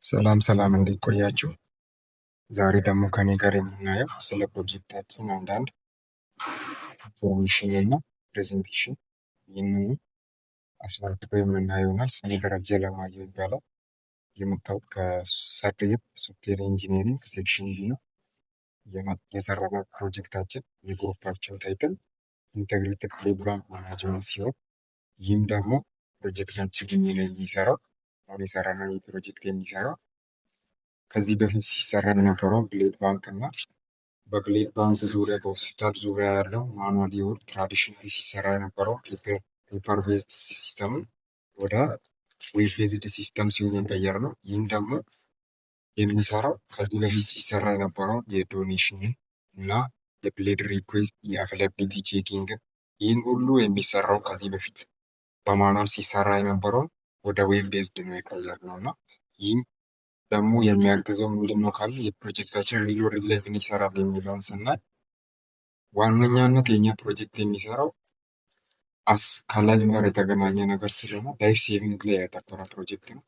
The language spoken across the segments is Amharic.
ሰላም ሰላም እንዴት ቆያችሁ? ዛሬ ደግሞ ከኔ ጋር የምናየው ስለ ፕሮጀክታችን አንዳንድ ኢንፎርሜሽን እና ፕሬዘንቴሽን ይህንን አስመልክቶ የምናየው ይሆናል። ስሜ ደረጀ አለማየሁ ይባላል። የመጣሁት ከሳቅይብ ሶፍትዌር ኢንጂነሪንግ ሴክሽን ቢ ነው። የሰራነው ፕሮጀክታችን የግሩፓችን ታይትል ኢንተግሬትድ ፕሮግራም ማናጅመንት ሲሆን ይህም ደግሞ ፕሮጀክታችን የሚሰራው አሁን የሰራነው ፕሮጀክት የሚሰራው ከዚህ በፊት ሲሰራ የነበረው ብሌድ ባንክ እና በብሌድ ባንክ ዙሪያ በሆስፒታል ዙሪያ ያለው ማኑዋል የሆነ ትራዲሽናሊ ሲሰራ የነበረው ፔፐር ቤዝድ ሲስተም ወደ ዌብ ቤዝድ ሲስተም ሲሆን የቀየር ነው። ይህም ደግሞ የሚሰራው ከዚህ በፊት ሲሰራ የነበረው የዶኔሽን እና የብሌድ ሪኩዌስት የአቬላቢሊቲ ቼኪንግ ይህን ሁሉ የሚሰራው ከዚህ በፊት በማኑዋል ሲሰራ የነበረውን ወደ ዌብ ቤዝድ ነው የቀየር ነው እና ይህም ደግሞ የሚያግዘው ምንድነው ካለ የፕሮጀክታችን ሪል ወርልድ ላይ ምን ይሰራል የሚለውን ስናይ ዋነኛነት የኛ ፕሮጀክት የሚሰራው ከላይፍ ጋር የተገናኘ ነገር ስለሆነ ላይፍ ሴቪንግ ላይ ያተኮረ ፕሮጀክት ነው።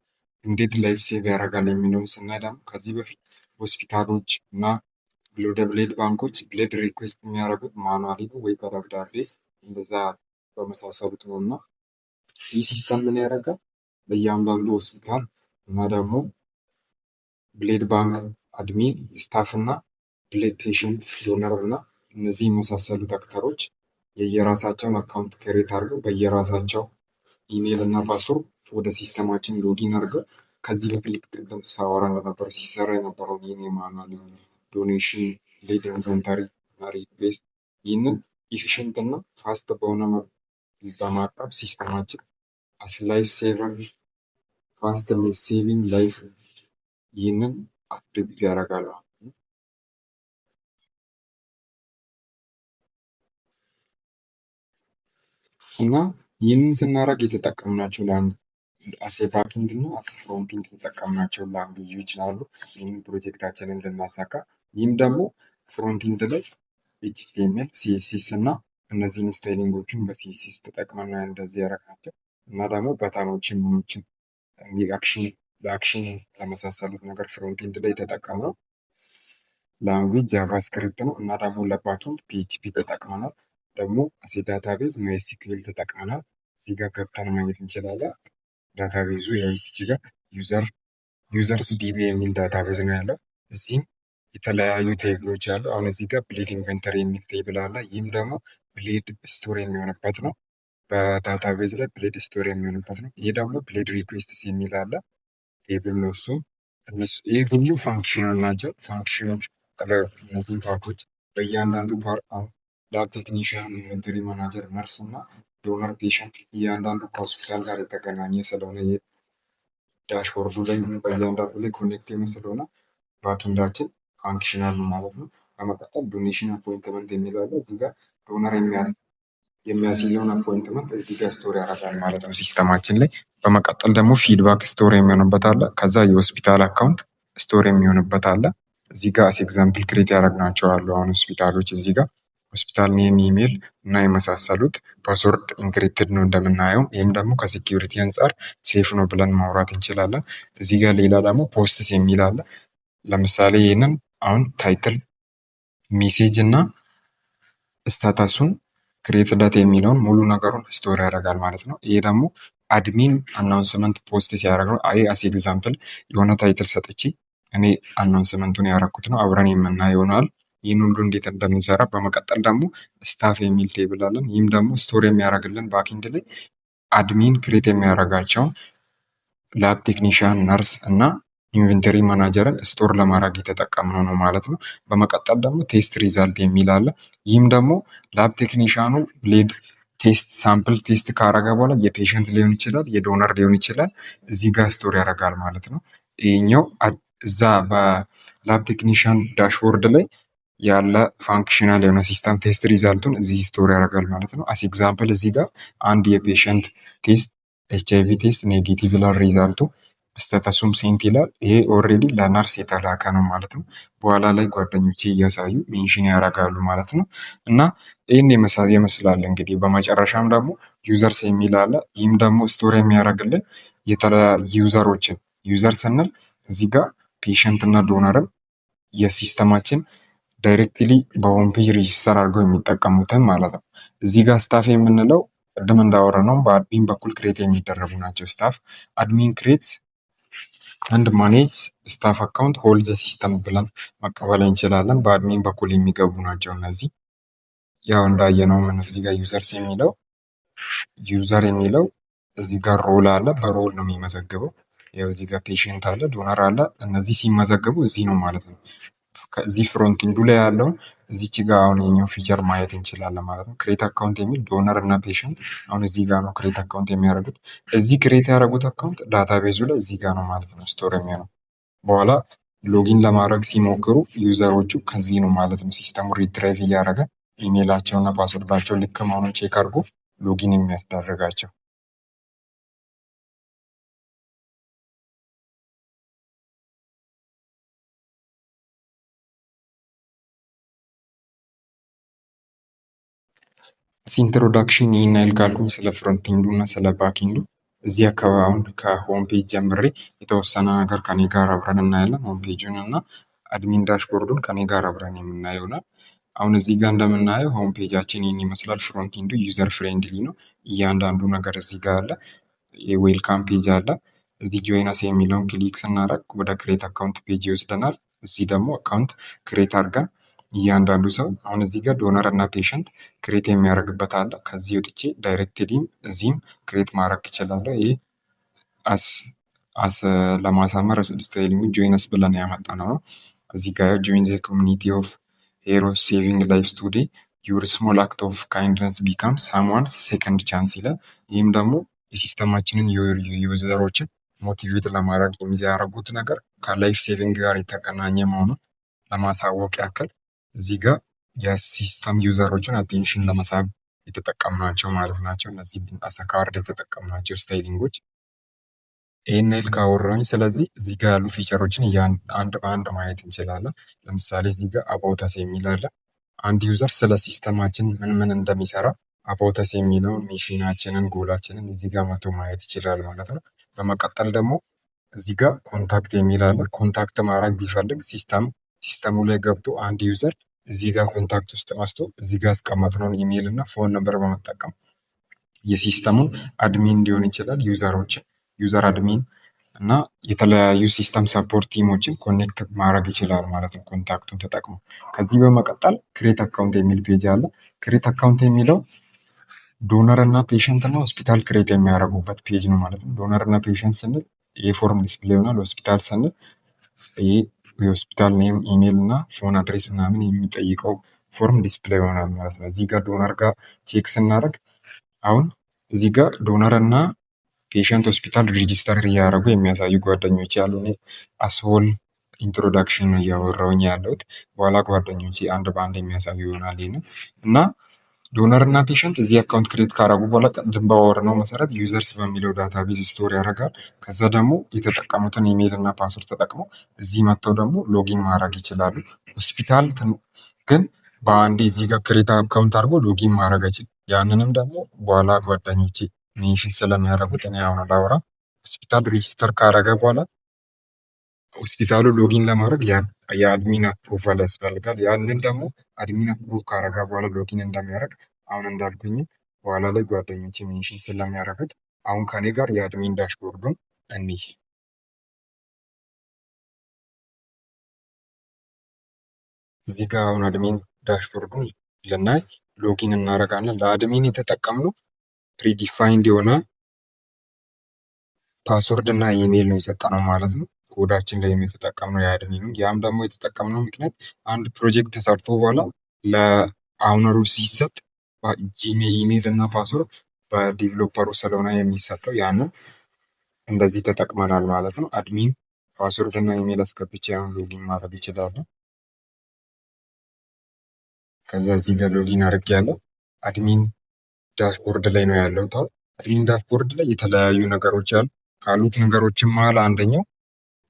እንዴት ላይፍ ሴቭ ያደርጋል የሚለውን ስናይ ደግሞ ከዚህ በፊት ሆስፒታሎች እና ወደ ብሌድ ባንኮች ብሌድ ሪኩዌስት የሚያደርጉት ማኑዋሊ ነው ወይ በደብዳቤ እንደዛ በመሳሰሉት ነው እና ይህ ሲስተም ምን ያደርጋል በእያንዳንዱ ሆስፒታል እና ደግሞ ብሌድ ባንክ አድሚን ስታፍ እና ብሌድ ፔሽንት ዶነር እና እነዚህ የመሳሰሉ ዶክተሮች የየራሳቸውን አካውንት ክሬት አድርገው በየራሳቸው ኢሜይል እና ፓስወርድ ወደ ሲስተማችን ሎጊን አድርገው ከዚህ በፊት ቅድም ሳወራ እንደነበረ ሲሰራ የነበረውን ይህን የማኑዋል ዶኔሽን ብሌድ ኢንቨንተሪ እና ሪኩዌስት ይህንን ኢፊሽንት እና ፋስት በሆነ በማቅረብ ሲስተማችን አስ ላይፍ ሴቨር ፋስት ሴቪንግ ላይፍ ይህንን አትሪቢዩት ያደርጋል እና ይህንን ስናደርግ የተጠቀምናቸው አሴ ባክኤንድ እና አስ ፍሮንቲንግ የተጠቀምናቸው ላንጉጆች አሉ ይህንን ፕሮጀክታችንን ልናሳካ። ይህም ደግሞ ፍሮንቲንድ ላይ ኤችቲኤምኤል ሲኤስኤስ እና እነዚህን ስታይሊንጎችን በሲኤስኤስ ተጠቅመን ነው እንደዚህ ያደረግናቸው እና ደግሞ በተኖችን ምኖችን ለአክሽን ለመሳሰሉት ነገር ፍሮንቲንድ ላይ የተጠቀምነው ላንጉጅ ጃቫስክሪፕት ነው እና ደግሞ ለባክኤንድ ፒኤችፒ ተጠቅመናል። ደግሞ አሴ ዳታቤዝ ማይስኩኤል ተጠቅመናል። እዚህ ጋር ገብተን ማየት እንችላለን። ዳታቤዙ የይስቺ ጋር ዩዘርስ ዲቢ የሚል ዳታቤዝ ነው ያለው። እዚህም የተለያዩ ቴብሎች አሉ። አሁን እዚህ ጋር ብሌድ ኢንቨንተሪ የሚል ቴብል አለ። ይህም ደግሞ ብሌድ ስቶር የሚሆንበት ነው። በዳታቤዝ ላይ ብሌድ ስቶር የሚሆንበት ነው። ይህ ደግሞ ብሌድ ሪኩዌስትስ የሚል አለ ቴብል ነው። እሱም ይህ ሁሉ ፋንክሽናል ናቸው። ፋንክሽኖች እነዚህን ፓርቶች በእያንዳንዱ ፓርት አሁን ላብ ቴክኒሽያን፣ ኢንቨንተሪ ማናጀር፣ ነርስ እና ዶነር ፔሽንት እያንዳንዱ ከሆስፒታል ጋር የተገናኘ ስለሆነ ዳሽቦርዱ ላይ በእያንዳንዱ ላይ ኮኔክቲቭ ስለሆነ ባክኤንዳችን ፋንክሽናል ማለት ነው። በመቀጠል ዶኔሽን አፖይንትመንት የሚለው አለ። እዚህ ጋር ዶነር የሚያስይዘውን አፖይንትመንት እዚህ ጋር ስቶር ያደርጋል ማለት ነው ሲስተማችን ላይ። በመቀጠል ደግሞ ፊድባክ ስቶር የሚሆንበት አለ። ከዛ የሆስፒታል አካውንት ስቶር የሚሆንበት አለ። እዚህ ጋር ኤግዛምፕል ክሬት ያደረግናቸው አሉ። አሁን ሆስፒታሎች እዚህ ጋር ሆስፒታል ኔም፣ ኢሜል እና የመሳሰሉት ፓስወርድ ኢንክሪፕትድ ነው እንደምናየው። ይህም ደግሞ ከሴኪሪቲ አንጻር ሴፍ ነው ብለን ማውራት እንችላለን። እዚህ ጋር ሌላ ደግሞ ፖስትስ የሚል አለ። ለምሳሌ ይህንን አሁን ታይትል፣ ሜሴጅ እና ስታተሱን ክሬት ዳት የሚለውን ሙሉ ነገሩን ስቶር ያደርጋል ማለት ነው። ይሄ ደግሞ አድሚን አናውንስመንት ፖስት ሲያደርገው አስ ኤግዛምፕል የሆነ ታይትል ሰጥቼ እኔ አናውንስመንቱን ያደረኩት ነው። አብረን የምናየው ይሆናል ይህን ሁሉ እንዴት እንደምንሰራ። በመቀጠል ደግሞ ስታፍ የሚል ቴብል አለን። ይህም ደግሞ ስቶር የሚያደርግልን ባክኤንድ ላይ አድሚን ክሬት የሚያደርጋቸውን ላብ ቴክኒሽያን፣ ነርስ እና ኢንቨንተሪ ማናጀርን ስቶር ለማድረግ የተጠቀምነው ነው ማለት ነው። በመቀጠል ደግሞ ቴስት ሪዛልት የሚል አለ። ይህም ደግሞ ላብ ቴክኒሽያኑ ብሌድ ቴስት ሳምፕል ቴስት ካረገ በኋላ የፔሽንት ሊሆን ይችላል የዶነር ሊሆን ይችላል እዚህ ጋር ስቶር ያደርጋል ማለት ነው። ይህኛው እዛ በላብ ቴክኒሽያን ዳሽቦርድ ላይ ያለ ፋንክሽናል የሆነ ሲስተም ቴስት ሪዛልቱን እዚህ ስቶር ያደርጋል ማለት ነው። አስ ኤግዛምፕል እዚህ ጋር አንድ የፔሽንት ቴስት ኤችአይቪ ቴስት ኔጌቲቭ ይላል ሪዛልቱ፣ ስታተሱም ሴንት ይላል። ይሄ ኦልሬዲ ለነርስ የተላከ ነው ማለት ነው። በኋላ ላይ ጓደኞቼ እያሳዩ ሜንሽን ያደርጋሉ ማለት ነው። እና ይህን ይመስላል እንግዲህ። በመጨረሻም ደግሞ ዩዘርስ የሚል አለ። ይህም ደግሞ ስቶር የሚያደርግልን የተለያዩ ዩዘሮችን ዩዘር ስንል እዚህ ጋር ፔሸንት እና ዶነርን የሲስተማችን ዳይሬክትሊ በሆም ፔጅ ሬጂስተር አድርገው የሚጠቀሙትን ማለት ነው። እዚህ ጋር ስታፍ የምንለው ቅድም እንዳወራነው በአድሚን በኩል ክሬት የሚደረጉ ናቸው። ስታፍ አድሚን ክሬትስ አንድ ማኔጅ ስታፍ አካውንት ሆል ዘ ሲስተም ብለን መቀበል እንችላለን። በአድሚን በኩል የሚገቡ ናቸው እነዚህ። ያው እንዳየነው ምን እዚህ ጋር ዩዘር የሚለው እዚህ ጋር ሮል አለ፣ በሮል ነው የሚመዘግበው። ያው እዚህ ጋር ፔሽንት አለ፣ ዶነር አለ። እነዚህ ሲመዘገቡ እዚህ ነው ማለት ነው። ከዚህ ፍሮንት ኢንዱ ላይ ያለውን እዚች ጋር አሁን የኛው ፊቸር ማየት እንችላለን ማለት ነው። ክሬት አካውንት የሚል ዶነር እና ፔሽንት አሁን እዚህ ጋር ነው ክሬት አካውንት የሚያደርጉት። እዚህ ክሬት ያደረጉት አካውንት ዳታቤዙ ላይ እዚህ ጋር ነው ማለት ነው ስቶር የሚሆነው። በኋላ ሎጊን ለማድረግ ሲሞክሩ ዩዘሮቹ ከዚህ ነው ማለት ነው ሲስተሙ ሪትራይቭ እያደረገ ኢሜይላቸውና ፓስወርዳቸው ልክ መሆኑን ቼክ አድርጎ ሎጊን የሚያስደርጋቸው። ኢንትሮዳክሽን ይህን ያህል ካልኩኝ ስለ ፍሮንት ኢንዱ እና ስለ ባክ ኢንዱ እዚህ አካባቢ አሁን ከሆም ፔጅ ጀምሬ የተወሰነ ነገር ከኔ ጋር አብረን እናያለን። ሆም ፔጁን እና አድሚን ዳሽቦርዱን ከኔ ጋር አብረን የምናየው ይሆናል። አሁን እዚህ ጋር እንደምናየው ሆም ፔጃችን ይህን ይመስላል። ፍሮንት ኢንዱ ዩዘር ፍሬንድሊ ነው። እያንዳንዱ ነገር እዚህ ጋር አለ። የዌልካም ፔጅ አለ። እዚህ ጆይነስ የሚለውን ክሊክ ስናደርግ ወደ ክሬት አካውንት ፔጅ ይወስደናል። እዚህ ደግሞ አካውንት ክሬት አድርገን እያንዳንዱ ሰው አሁን እዚህ ጋር ዶነር እና ፔሸንት ክሬት የሚያደርግበት አለ። ከዚህ ወጥቼ ዳይሬክትሊም እዚህም ክሬት ማድረግ ይችላለሁ። ይህ ለማሳመር ስታይሊንግ ጆይነስ ብለን ያመጣነው ነው። እዚህ ጋር ጆይን ዘ ኮሚኒቲ ኦፍ ሄሮስ ሴቪንግ ላይፍስ ቱዴይ ዩር ስሞል አክት ኦፍ ካይንድነስ ቢካም ሳምዋንስ ሴከንድ ቻንስ ይላል። ይህም ደግሞ የሲስተማችንን ዩዘሮችን ሞቲቬት ለማድረግ የሚያደርጉት ነገር ከላይፍ ሴቪንግ ጋር የተገናኘ መሆኑን ለማሳወቅ ያክል እዚህ ጋር የሲስተም ዩዘሮችን አቴንሽን ለመሳብ የተጠቀምናቸው ማለት ናቸው። እነዚህ አሰካርድ የተጠቀምናቸው ስታይሊንጎች ይህን ያህል ካወራሁኝ፣ ስለዚህ እዚህ ጋር ያሉ ፊቸሮችን አንድ በአንድ ማየት እንችላለን። ለምሳሌ እዚህ ጋር አባውተስ የሚል አለ። አንድ ዩዘር ስለ ሲስተማችን ምን ምን እንደሚሰራ አባውተስ የሚለውን ሚሽናችንን፣ ጎላችንን እዚህ ጋር መቶ ማየት ይችላል ማለት ነው። በመቀጠል ደግሞ እዚህ ጋር ኮንታክት የሚል አለ። ኮንታክት ማድረግ ቢፈልግ ሲስተሙ ላይ ገብቶ አንድ ዩዘር እዚህ ጋር ኮንታክት ውስጥ መስቶ እዚህ ጋር ያስቀመጥነውን ኢሜይል እና ፎን ነምበር በመጠቀም የሲስተሙን አድሚን ሊሆን ይችላል ዩዘር አድሚን እና የተለያዩ ሲስተም ሰፖርት ቲሞችን ኮኔክት ማድረግ ይችላል ማለት ነው ኮንታክቱን ተጠቅሞ። ከዚህ በመቀጠል ክሬት አካውንት የሚል ፔጅ አለ። ክሬት አካውንት የሚለው ዶነር እና ፔሸንት እና ሆስፒታል ክሬት የሚያደርጉበት ፔጅ ነው ማለት ነው። ዶነር እና ፔሸንት ስንል የፎርም ዲስፕሌይ ይሆናል። ሆስፒታል ስንል የሆስፒታል ኔም፣ ኢሜይል እና ፎን አድሬስ ምናምን የሚጠይቀው ፎርም ዲስፕሌይ ይሆናል ማለት ነው። እዚህ ጋር ዶነር ጋር ቼክ ስናደርግ አሁን እዚህ ጋር ዶነር እና ፔሸንት ሆስፒታል ሬጂስተር እያደረጉ የሚያሳዩ ጓደኞች ያሉ፣ እኔ አስሆል ኢንትሮዳክሽን እያወራውኝ ያለሁት በኋላ ጓደኞች አንድ በአንድ የሚያሳዩ ይሆናል። ይህንን እና ዶነር እና ፔሸንት እዚህ አካውንት ክሬት ካረጉ በኋላ ቅድም ባወራነው መሰረት ዩዘርስ በሚለው ዳታቤዝ ስቶር ያደርጋል። ከዛ ደግሞ የተጠቀሙትን ኢሜይል እና ፓስወርድ ተጠቅመው እዚህ መጥተው ደግሞ ሎጊን ማድረግ ይችላሉ። ሆስፒታል ግን በአንዴ እዚህ ጋር ክሬት አካውንት አድርጎ ሎጊን ማድረግ አይችልም። ያንንም ደግሞ በኋላ ጓደኞቼ ሜንሽን ስለሚያደርጉት እኔ አሁን ላውራ። ሆስፒታል ሬጂስተር ካረገ በኋላ ሆስፒታሉ ሎጊን ለማድረግ የአድሚን አፕሩቫል ያስፈልጋል። ያንን ደግሞ አድሚን አፕሩቭ ካረጋ በኋላ ሎጊን እንደሚያደርግ አሁን እንዳልኩኝ በኋላ ላይ ጓደኞቼ ሜንሽን ስለሚያደርጉት አሁን ከኔ ጋር የአድሚን ዳሽቦርዱን እኒህ እዚህ ጋር አሁን አድሚን ዳሽቦርዱን ልናይ ሎጊን እናደርጋለን። ለአድሚን የተጠቀምነው ፕሪዲፋይንድ የሆነ ፓስወርድ እና ኢሜይል ነው የሰጠነው ማለት ነው። ኮዳችን ላይ የተጠቀምነው የአድሚኑ። ያም ደግሞ የተጠቀምነው ምክንያት አንድ ፕሮጀክት ተሰርቶ በኋላ ለአውነሩ ሲሰጥ ኢሜይል እና ፓስወርድ በዲቨሎፐሩ ስለሆነ የሚሰጠው ያንን እንደዚህ ተጠቅመናል ማለት ነው። አድሚን ፓስወርድ እና ኢሜይል አስገብቼ አሁን ሎጊን ማድረግ ይችላሉ። ከዛ እዚህ ጋር ሎጊን አድርጌያለሁ። አድሚን ዳሽቦርድ ላይ ነው ያለው። አድሚን ዳሽቦርድ ላይ የተለያዩ ነገሮች አሉ። ካሉት ነገሮችም መሀል አንደኛው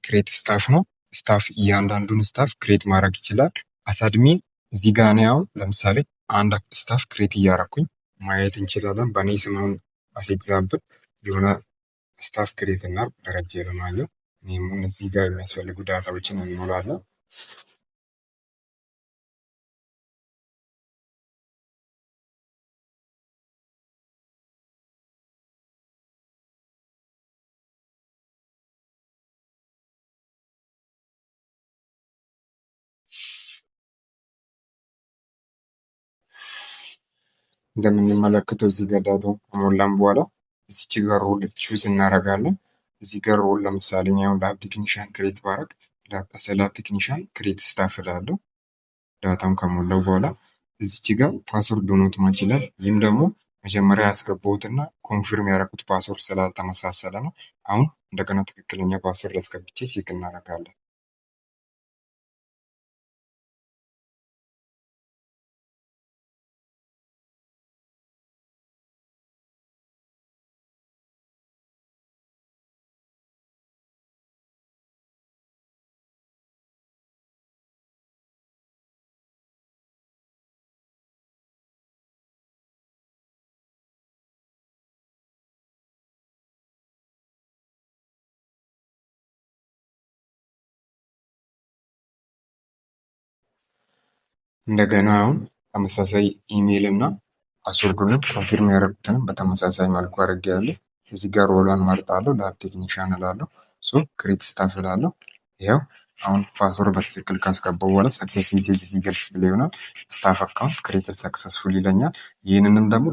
ክሬት ስታፍ ነው። ስታፍ እያንዳንዱን ስታፍ ክሬት ማድረግ ይችላል። አሳድሚን እዚህ ጋር ነው። ያው ለምሳሌ አንድ ስታፍ ክሬት እያደረኩኝ ማየት እንችላለን። በእኔ ስም አሁን አስ ኤግዛምፕል የሆነ ስታፍ ክሬት እና ደረጃ ለማየው ኔሙን እዚህ ጋር የሚያስፈልጉ ዳታዎችን እንሞላለን። እንደምንመለከተው እዚህ ጋር ዳታውን ከሞላን በኋላ እዚች ጋር ሮል ቹዝ እናደርጋለን። እዚህ ጋር ሮል ለምሳሌ አሁን ላብ ቴክኒሻን ክሬት ባረግ ላብ ቴክኒሻን ክሬት ስታፍ እላለሁ። ዳታውን ከሞላው በኋላ እዚች ጋር ፓስወርድ ዶኖት ማች ይላል። ይህም ደግሞ መጀመሪያ ያስገባሁትና ኮንፊርም ያደረኩት ፓስወርድ ስላልተመሳሰለ ነው። አሁን እንደገና ትክክለኛ ፓስወርድ አስገብቼ ቼክ እናደርጋለን። እንደገና አሁን ተመሳሳይ ኢሜይል እና ፓስወርዱንም ኮንፊርም ያደረጉትንም በተመሳሳይ መልኩ አድርጌያለሁ። እዚህ ጋር ሮሏን መርጣለሁ። ላብ ቴክኒሻን እላለሁ። ክሬት ስታፍ እላለሁ። ይኸው አሁን ፓስወርድ በትክክል ካስገባው በኋላ ሰክሰስ ሜሴጅ እዚህ ጋር ዲስፕሌይ ይሆናል። ስታፍ አካውንት ክሬትድ ሰክሰስፉል ይለኛል። ይህንንም ደግሞ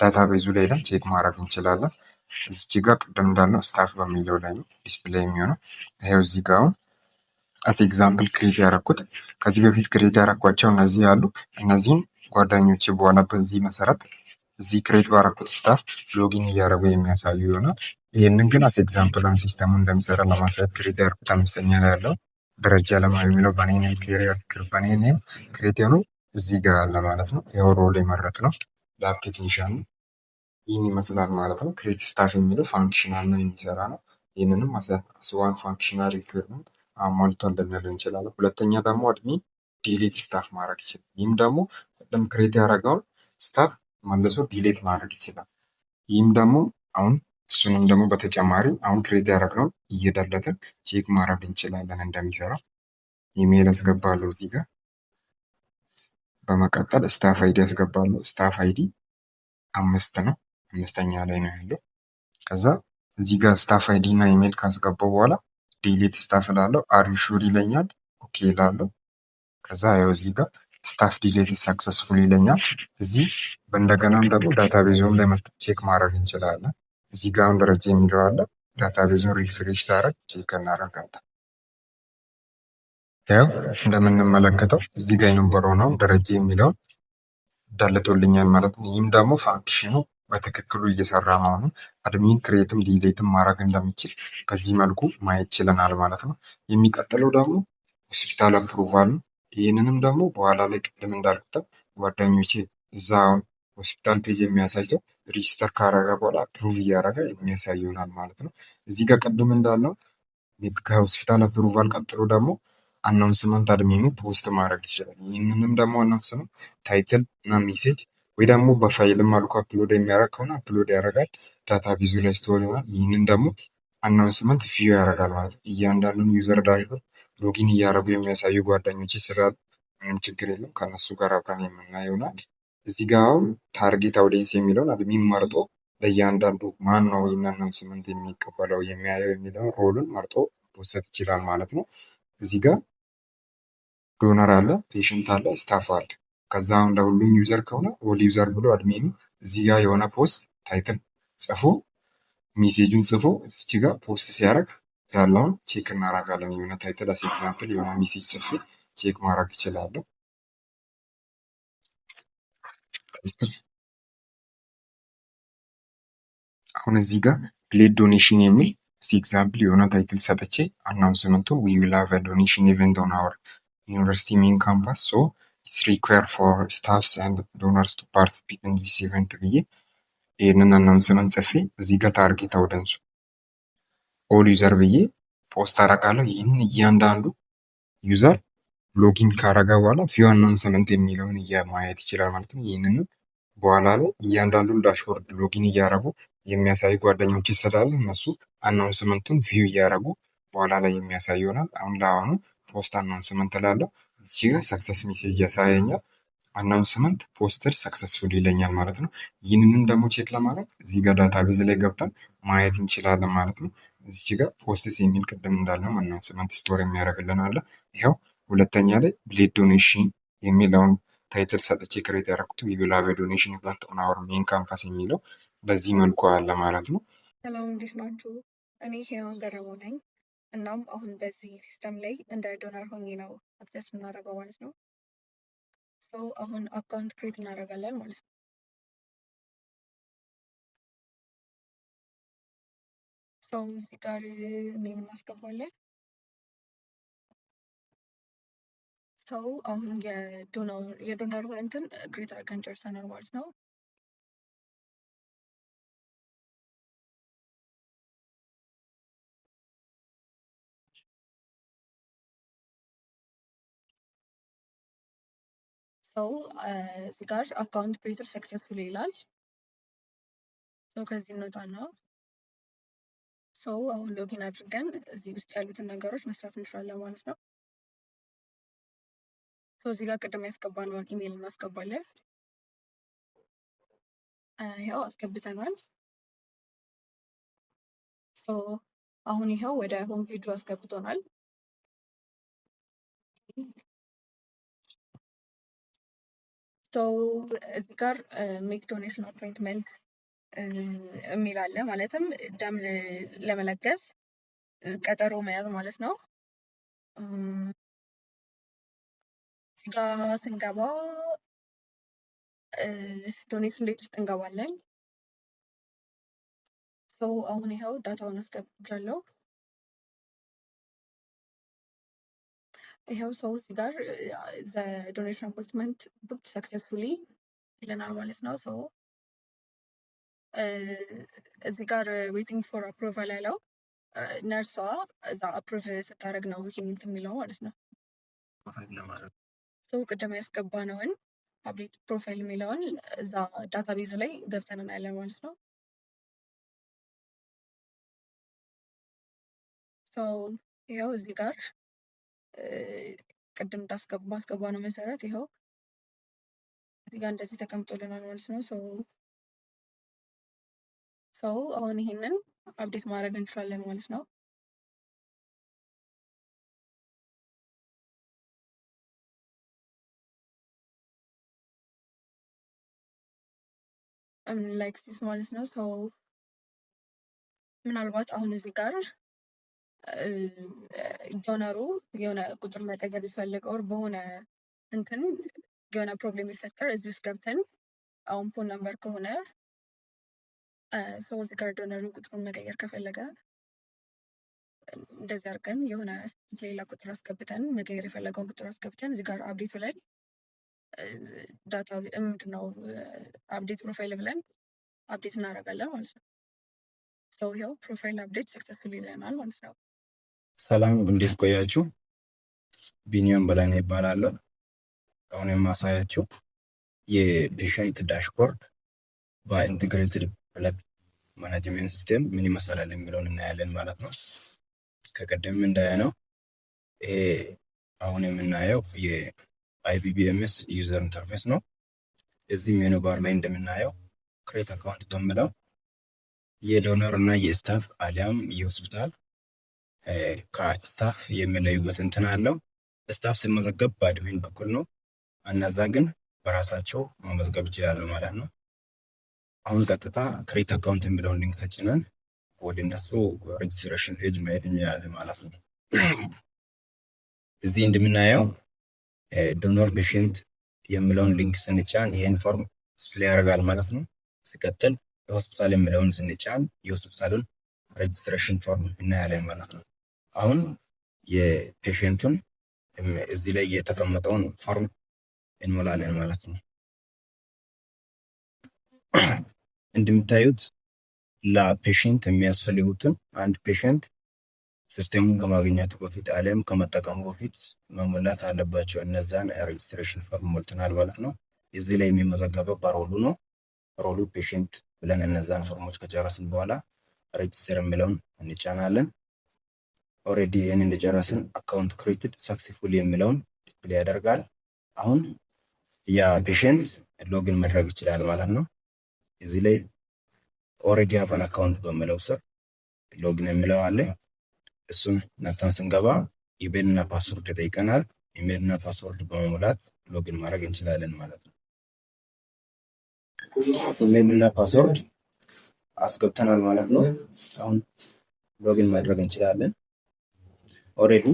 ዳታ ቤዙ ላይ ቼክ ማድረግ እንችላለን። እዚች ጋር ቅድም እንዳልነው ስታፍ በሚለው ላይ ነው ዲስፕሌይ የሚሆነው። ይኸው እዚህ ጋር አሁን አስ ኤግዛምፕል ክሬት ያደረኩት ከዚህ በፊት ክሬት ያደረኳቸው እነዚህ ያሉ እነዚህም ጓደኞቼ በኋላ በዚህ መሰረት እዚህ ክሬት ባረኩት ስታፍ ሎጊን እያደረጉ የሚያሳዩ ይሆናል። ይህንን ግን አስ ኤግዛምፕል ሲስተሙ እንደሚሰራ ለማሳየት ክሬት ያደረኩት አምስተኛ ላይ ያለው ደረጃ ለማ የሚለው በኔ ኔም ክሬት የሆኑ እዚህ ጋር አለ ማለት ነው። ይኸው ሮል የመረጥ ነው ላብ ቴክኒሻን ይህን ይመስላል ማለት ነው። ክሬት ስታፍ የሚለው ፋንክሽናል ነው የሚሰራ ነው። ይህንንም አስዋን ፋንክሽናል ሪኩርመንት አሟልቷል ልንል እንችላለን። ሁለተኛ ደግሞ አድሚን ዲሌት ስታፍ ማድረግ ይችላል። ይህም ደግሞ ቅድም ክሬት ያደረገውን ስታፍ መልሶ ዲሌት ማድረግ ይችላል። ይህም ደግሞ አሁን እሱንም ደግሞ በተጨማሪ አሁን ክሬት ያደረግነውን እየደለትን ቼክ ማድረግ እንችላለን እንደሚሰራ። ኢሜይል አስገባለሁ እዚህ ጋር። በመቀጠል ስታፍ አይዲ አስገባለሁ። ስታፍ አይዲ 5 ነው፣ 5ኛ ላይ ነው ያለው። ከዛ እዚህ ጋር ስታፍ አይዲ እና ኢሜይል ካስገባው በኋላ ዲሌት ስታፍ እላለሁ። አር ዩ ሹር ይለኛል። ኦኬ እላለሁ። ከዛ ያው እዚህ ጋር ስታፍ ዲሌት ሰክሰስፉል ይለኛል። እዚህ በእንደገናም ደግሞ ዳታቤዙም ላይ ቼክ ማድረግ እንችላለን። እዚህ ጋር አሁን ደረጃ የሚለው አለ። ዳታቤዙን ሪፍሬሽ ሳረግ ቼክ እናደርጋለን። ያው እንደምንመለከተው እዚህ ጋር የነበረው ነው ደረጃ የሚለውን ዳልቶልኛል ማለት ነው። ይህም ደግሞ ፋንክሽኑ በትክክሉ እየሰራ መሆኑን አድሚን ክሬትም ዲሌትም ማድረግ እንደሚችል በዚህ መልኩ ማየት ችለናል ማለት ነው። የሚቀጥለው ደግሞ ሆስፒታል አፕሩቫል ነው። ይህንንም ደግሞ በኋላ ላይ ቅድም እንዳልኩት ጓደኞቼ እዛ ሆስፒታል ፔጅ የሚያሳየው ሬጂስተር ካረገ በኋላ አፕሩቭ እያደረገ የሚያሳይ ይሆናል ማለት ነው። እዚህ ጋር ቅድም እንዳለው ከሆስፒታል አፕሩቫል ቀጥሎ ደግሞ አናውንስመንት አድሚኑ ፖስት ማድረግ ይችላል። ይህንንም ደግሞ አናውንስመንት ታይትል እና ሜሴጅ ወይ ደግሞ በፋይልም መልኩ አፕሎድ የሚያደርግ ከሆነ አፕሎድ ያደርጋል። ዳታ ቤዙ ላይ ስቶር ይሆናል። ይህንን ደግሞ አናውንስመንት ቪው ያደርጋል ማለት ነው። እያንዳንዱን ዩዘር ዳሽቦርድ ሎጊን እያደረጉ የሚያሳዩ ጓደኞች ስላሉ ምንም ችግር የለም፣ ከነሱ ጋር አብረን የምናየው ይሆናል። እዚህ ጋር አሁን ታርጌት አውዲየንስ የሚለውን አድሚን መርጦ ለእያንዳንዱ ማን ነው ይህን አናውንስመንት የሚቀበለው የሚያየው የሚለውን ሮሉን መርጦ መውሰድ ይችላል ማለት ነው። እዚህ ጋር ዶነር አለ፣ ፔሽንት አለ፣ ስታፍ አለ። ከዛ አሁን ለሁሉም ዩዘር ከሆነ ኦል ዩዘር ብሎ አድሚኑ እዚህ ጋር የሆነ ፖስት ታይትል ጽፎ ሜሴጁን ጽፎ እዚች ጋር ፖስት ሲያደርግ ያለውን ቼክ እናደርጋለን። የሆነ ታይትል አስ ኤግዛምፕል የሆነ ሜሴጅ ጽፌ ቼክ ማድረግ ይችላለሁ። አሁን እዚህ ጋር ሌት ዶኔሽን የሚል አስ ኤግዛምፕል የሆነ ታይትል ሰጥቼ አናውንስመንቱ ዊ ዊል ሃቭ አ ዶኔሽን ኢቨንት ኦን አወር ዩኒቨርሲቲ ሜን ካምፓስ ሶ ኢትስ ሪኳየርድ ፎር ስታፍስ ኤንድ ዶነርስ ቱ ፓርቲሲፔት ኢን ዚስ ኢቨንት ብዬ ይህንን አናውንስመንት ጽፌ እዚህ ጋር ታርጌት አውደንሱ ኦል ዩዘር ብዬ ፖስት አደርጋለሁ። ይህንን እያንዳንዱ ዩዘር ሎጊን ካረገ በኋላ ቪው አናውንስመንት የሚለውን ማየት ይችላል ማለት ነው። ይህንን በኋላ ላይ እያንዳንዱን ዳሽቦርድ ሎጊን እያደረጉ የሚያሳዩ ጓደኞች ይሰጣሉ። እነሱ አናውንስመንቱን ቪው እያደረጉ በኋላ ላይ የሚያሳይ ይሆናል። አሁን ለአሁኑ ፖስት አናውንስመንት እላለሁ። እዚህ ጋር ሰክሰስ ሜሴጅ ያሳየኛል። አናውንስመንት ፖስትድ ሰክሰስፉል ይለኛል ማለት ነው። ይህንንም ደግሞ ቼክ ለማድረግ እዚህ ጋር ዳታቤዝ ላይ ገብተን ማየት እንችላለን ማለት ነው። እዚህ ጋር ፖስትስ የሚል ቅድም እንዳልነው አናውንስመንት ስቶር የሚያደርግልን አለ። ይኸው ሁለተኛ ላይ ብሌድ ዶኔሽን የሚለውን ታይትል ሰጥቼ ክሬት ያደረኩት ዊ ዊል ሃቭ ኤ ዶኔሽን ኢቨንት ኦን አወር ሜን ካምፓስ የሚለው በዚህ መልኩ አለ ማለት ነው። ሰላም እንዴት ናችሁ? እኔ ሄኖን ገረመው ነኝ። እናም አሁን በዚህ ሲስተም ላይ እንደ ዶነር ሆኜ ነው አክሰስ የምናደርገው ማለት ነው። አሁን አካውንት ክሬት እናደርጋለን ማለት ነው። እዚህ ጋር ኔም እናስገባለን። አሁን የዶነሩ እንትን ክሬት አድርገን ጨርሰናል ማለት ነው። እዚህ ጋር አካውንት ክሬተር ሰክሰስፉል ይላል። ከዚህ እንወጣና አሁን ሎጊን አድርገን እዚህ ውስጥ ያሉትን ነገሮች መስራት እንችላለን ማለት ነው። እዚህ ጋር ቅድም ያስገባነውን ኢሜይል እናስገባለን። ያው አስገብተናል። አሁን ይኸው ወደ ሆም ፔጁ አስገብቶናል። እዚህ ጋር ሜክ ዶኔሽን አፖይንትመንት የሚል አለ። ማለትም ደም ለመለገስ ቀጠሮ መያዝ ማለት ነው። እዚህ ጋር ስንገባ ዶኔሽን ዴት ውስጥ እንገባለን። አሁን ይኸው ዳታውን አስገብቻለሁ። ይኸው እዚህ ጋር ዶኔሽን አፖይንትመንት ቡክ ሰክሰስፉሊ ይለናል ማለት ነው። እዚህ ጋር ዌቲንግ ፎር አፕሮቫል ያለው ነርሷ እዛ አፕሮቭ ስታደርግ ነው ይሄንን የሚለው ማለት ነው። ቅድም ያስገባነውን አፕዴት ፕሮፋይል የሚለውን እዛ ዳታቤዙ ላይ ገብተን እናያለን ማለት ነው። ይኸው እዚህ ጋር ቅድም ባስገባ ነው መሰረት ይኸው እዚህ ጋር እንደዚህ ተቀምጦልናል ማለት ነው። አሁን ይሄንን አፕዴት ማድረግ እንችላለን ማለት ነው። ላይክ ዲስ ማለት ነው። ምናልባት አሁን እዚህ ጋር ዶነሩ የሆነ ቁጥር መቀየር ቢፈልግ ኦር በሆነ እንትን የሆነ ፕሮብሌም ቢፈጠር እዚህ ውስጥ ገብተን አሁን ፎን ነምበር ከሆነ እዚህ ጋር ዶነሩ ቁጥሩን መቀየር ከፈለገ እንደዚህ አድርገን የሆነ ሌላ ቁጥር አስገብተን መቀየር የፈለገውን ቁጥር አስገብተን እዚህ ጋር አፕዴቱ ላይ ዳታ ምንድነው አፕዴት ፕሮፋይል ብለን አፕዴት እናደርጋለን ማለት ነው። ይኸው ፕሮፋይል አፕዴት ሰክሰስፉል ይለናል ማለት ነው። ሰላም እንዴት ቆያችሁ? ቢኒያም በላይነህ ይባላለሁ። አሁን የማሳያችሁ የፔሸንት ዳሽቦርድ በኢንቴግሬትድ ብለድ ማኔጅመንት ሲስተም ምን ይመስላል የሚለውን እናያለን ማለት ነው። ከቀደም እንዳያነው ይሄ አሁን የምናየው የአይቢቢኤምኤስ ዩዘር ኢንተርፌስ ነው። እዚህ ሜኑ ባር ላይ እንደምናየው ክሬት አካውንት በሚለው የዶነር እና የስታፍ አሊያም የሆስፒታል ከስታፍ የሚለዩበት እንትን አለው። ስታፍ ሲመዘገብ በአድሚን በኩል ነው። እነዛ ግን በራሳቸው መመዝገብ ይችላሉ ማለት ነው። አሁን ቀጥታ ክሬት አካውንት የሚለውን ሊንክ ተጭነን ወደ እነሱ ሬጅስትሬሽን ፔጅ መሄድ እንችላለን ማለት ነው። እዚህ እንደምናየው ዶነር ፔሽንት የሚለውን ሊንክ ስንጫን ይህን ፎርም ዲስፕሌይ ያደርጋል ማለት ነው። ሲቀጥል የሆስፒታል የሚለውን ስንጫን የሆስፒታሉን ሬጅስትሬሽን ፎርም እናያለን ማለት ነው። አሁን የፔሽንቱን እዚህ ላይ የተቀመጠውን ፎርም እንሞላለን ማለት ነው። እንደምታዩት ለፔሽንት የሚያስፈልጉትን አንድ ፔሽንት ሲስተሙን ከማግኘቱ በፊት አሊያም ከመጠቀሙ በፊት መሞላት አለባቸው። እነዛን ሬጅስትሬሽን ፎርም ሞልተናል ማለት ነው። እዚህ ላይ የሚመዘገበው በሮሉ ነው። ሮሉ ፔሽንት ብለን እነዛን ፎርሞች ከጨረስን በኋላ ሬጅስተር የሚለውን እንጫናለን። ኦልሬዲ ይህን እንደጨረስን አካውንት ክሬትድ ሰክሰስፉል የሚለውን ዲስፕሌይ ያደርጋል። አሁን ያ ፔሽንት ሎግን ማድረግ ይችላል ማለት ነው። እዚህ ላይ ኦልሬዲ ሀቭ አካውንት በሚለው ስር ሎግን የሚለው አለ። እሱን ነክተን ስንገባ ኢሜል እና ፓስወርድ ይጠይቀናል። ኢሜል እና ፓስወርድ በመሙላት ሎግን ማድረግ እንችላለን ማለት ነው። ኢሜል እና ፓስወርድ አስገብተናል ማለት ነው። አሁን ሎግን ማድረግ እንችላለን። ኦልሬዲ